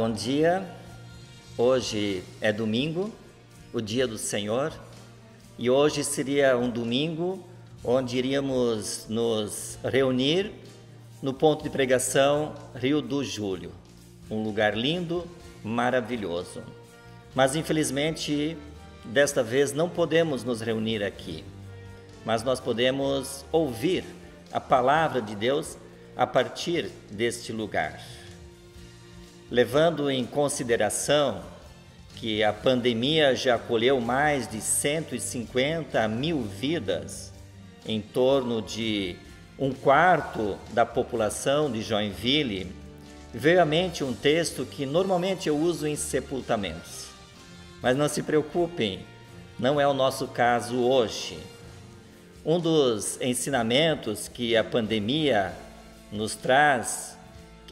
bom dia. Hoje é domingo, o dia do Senhor, e hoje seria um domingo onde iríamos nos reunir no ponto de pregação Rio do Júlio, um lugar lindo, maravilhoso. Mas infelizmente, desta vez não podemos nos reunir aqui, mas nós podemos ouvir a palavra de Deus a partir deste lugar. Levando em consideração que a pandemia já colheu mais de 150 mil vidas, em torno de um quarto da população de Joinville, veio à mente um texto que normalmente eu uso em sepultamentos. Mas não se preocupem, não é o nosso caso hoje. Um dos ensinamentos que a pandemia nos traz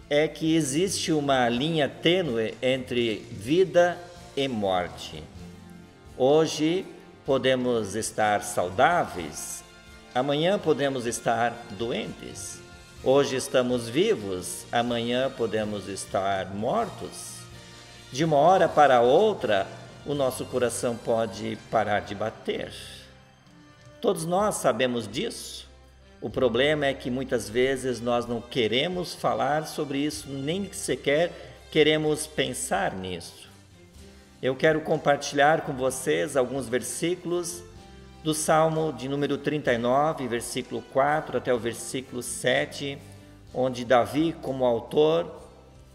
é que existe uma linha tênue entre vida e morte. Hoje podemos estar saudáveis, amanhã podemos estar doentes. Hoje estamos vivos, amanhã podemos estar mortos. De uma hora para outra, o nosso coração pode parar de bater. Todos nós sabemos disso. O problema é que muitas vezes nós não queremos falar sobre isso, nem sequer queremos pensar nisso. Eu quero compartilhar com vocês alguns versículos do Salmo de número 39, versículo 4 até o versículo 7, onde Davi, como autor,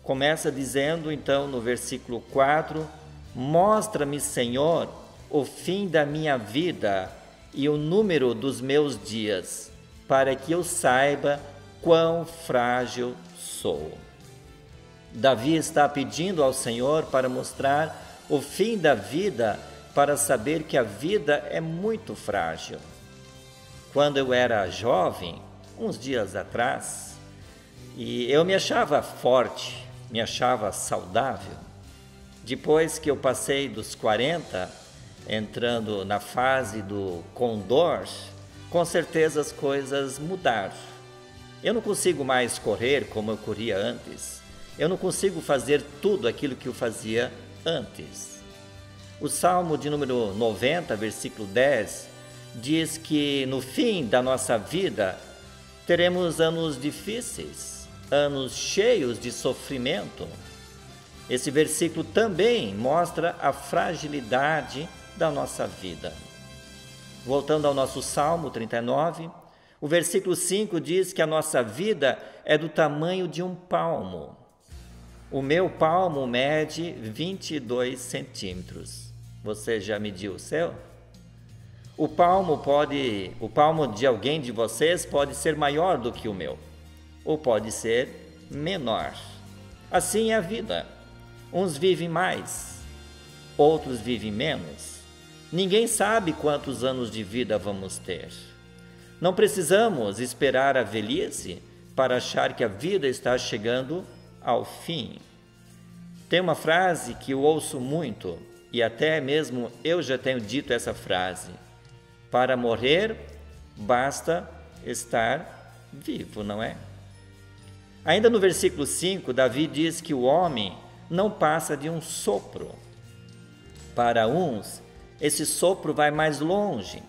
começa dizendo então no versículo 4: Mostra-me, Senhor, o fim da minha vida e o número dos meus dias, para que eu saiba quão frágil sou. Davi está pedindo ao Senhor para mostrar o fim da vida, para saber que a vida é muito frágil. Quando eu era jovem, uns dias atrás, e eu me achava forte, me achava saudável. Depois que eu passei dos 40, entrando na fase do condor, com certeza as coisas mudaram. Eu não consigo mais correr como eu corria antes. Eu não consigo fazer tudo aquilo que eu fazia antes. O Salmo de número 90, versículo 10, diz que no fim da nossa vida teremos anos difíceis, anos cheios de sofrimento. Esse versículo também mostra a fragilidade da nossa vida. Voltando ao nosso Salmo 39, o versículo 5 diz que a nossa vida é do tamanho de um palmo. O meu palmo mede 22 centímetros. Você já mediu o seu? O palmo de alguém de vocês pode ser maior do que o meu, ou pode ser menor. Assim é a vida. Uns vivem mais, outros vivem menos. Ninguém sabe quantos anos de vida vamos ter. Não precisamos esperar a velhice para achar que a vida está chegando ao fim. Tem uma frase que eu ouço muito, e até mesmo eu já tenho dito essa frase: para morrer, basta estar vivo, não é? Ainda no versículo 5, Davi diz que o homem não passa de um sopro. Para uns, esse sopro vai mais longe,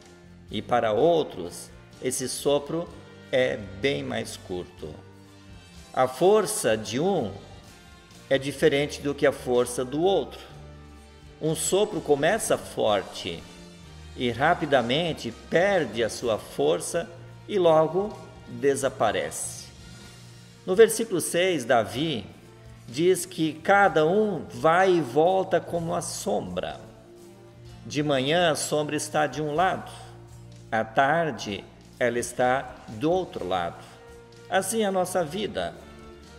e para outros, esse sopro é bem mais curto. A força de um é diferente do que a força do outro. Um sopro começa forte e rapidamente perde a sua força e logo desaparece. No versículo 6, Davi diz que cada um vai e volta como a sombra. De manhã a sombra está de um lado, à tarde ela está do outro lado. Assim é a nossa vida.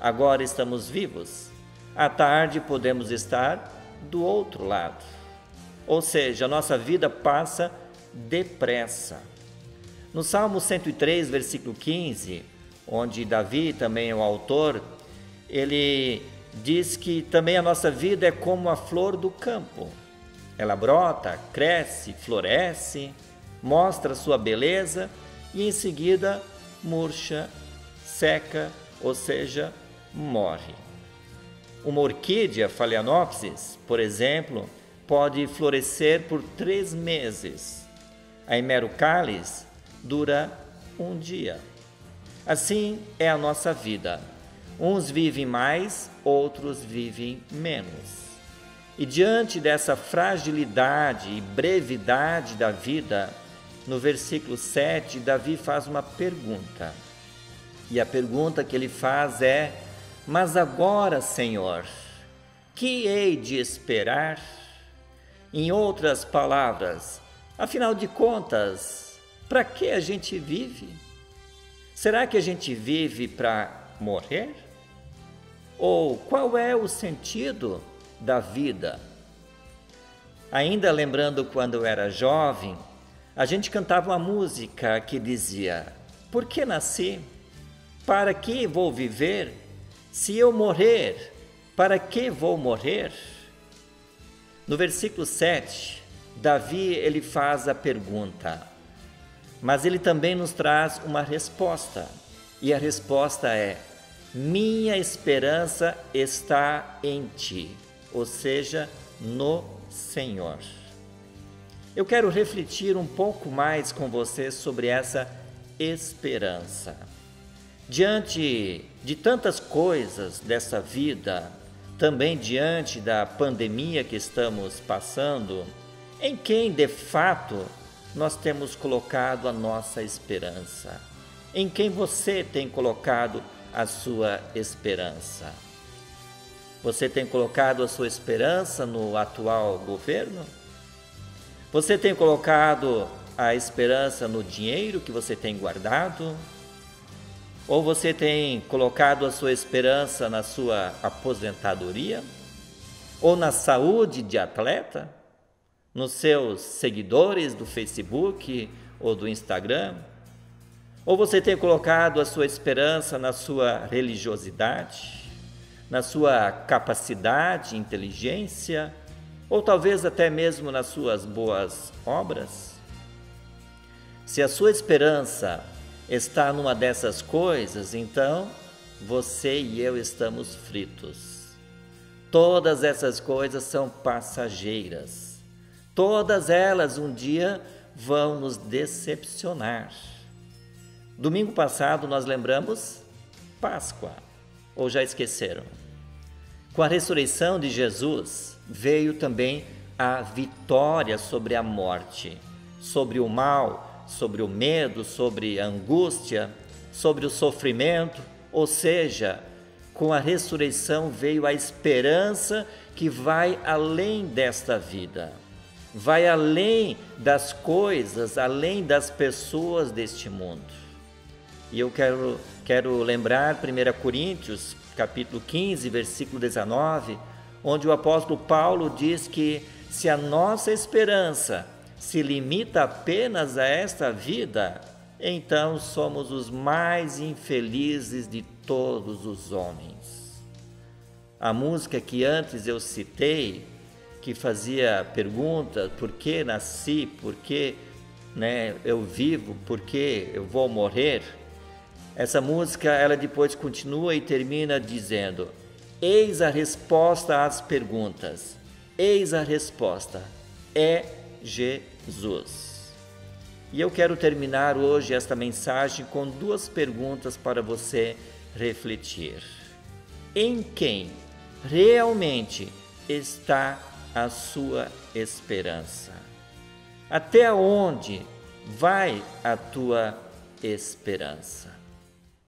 Agora estamos vivos, à tarde podemos estar do outro lado. Ou seja, a nossa vida passa depressa. No Salmo 103, versículo 15, onde Davi também é o autor, ele diz que também a nossa vida é como a flor do campo. Ela brota, cresce, floresce, mostra sua beleza e em seguida murcha, seca, ou seja, morre. Uma orquídea Phalaenopsis, por exemplo, pode florescer por 3 meses. A Hemerocalis dura um dia. Assim é a nossa vida. Uns vivem mais, outros vivem menos. E diante dessa fragilidade e brevidade da vida, no versículo 7, Davi faz uma pergunta. E a pergunta que ele faz é: mas agora, Senhor, que hei de esperar? Em outras palavras, afinal de contas, para que a gente vive? Será que a gente vive para morrer? Ou qual é o sentido da vida? Ainda lembrando quando eu era jovem, a gente cantava uma música que dizia: por que nasci? Para que vou viver? Se eu morrer, para que vou morrer? No versículo 7, Davi ele faz a pergunta, mas ele também nos traz uma resposta. E a resposta é: minha esperança está em ti, ou seja, no Senhor. Eu quero refletir um pouco mais com você sobre essa esperança. Diante de tantas coisas dessa vida, também diante da pandemia que estamos passando, em quem de fato nós temos colocado a nossa esperança? Em quem você tem colocado a sua esperança? Você tem colocado a sua esperança no atual governo? Você tem colocado a esperança no dinheiro que você tem guardado? Ou você tem colocado a sua esperança na sua aposentadoria? Ou na saúde de atleta? Nos seus seguidores do Facebook ou do Instagram? Ou você tem colocado a sua esperança na sua religiosidade, na sua capacidade, inteligência, ou talvez até mesmo nas suas boas obras? Se a sua esperança está numa dessas coisas, então você e eu estamos fritos. Todas essas coisas são passageiras. Todas elas um dia vão nos decepcionar. Domingo passado nós lembramos Páscoa, ou já esqueceram? Com a ressurreição de Jesus veio também a vitória sobre a morte, sobre o mal, sobre o medo, sobre a angústia, sobre o sofrimento, ou seja, com a ressurreição veio a esperança que vai além desta vida, vai além das coisas, além das pessoas deste mundo. E eu quero lembrar 1 Coríntios, capítulo 15, versículo 19, onde o apóstolo Paulo diz que se a nossa esperança se limita apenas a esta vida, então somos os mais infelizes de todos os homens. A música que antes eu citei, que fazia perguntas: por que nasci, por que eu vivo, por que eu vou morrer? Essa música, ela depois continua e termina dizendo: eis a resposta às perguntas, eis a resposta, é Jesus. E eu quero terminar hoje esta mensagem com 2 perguntas para você refletir. Em quem realmente está a sua esperança? Até onde vai a tua esperança?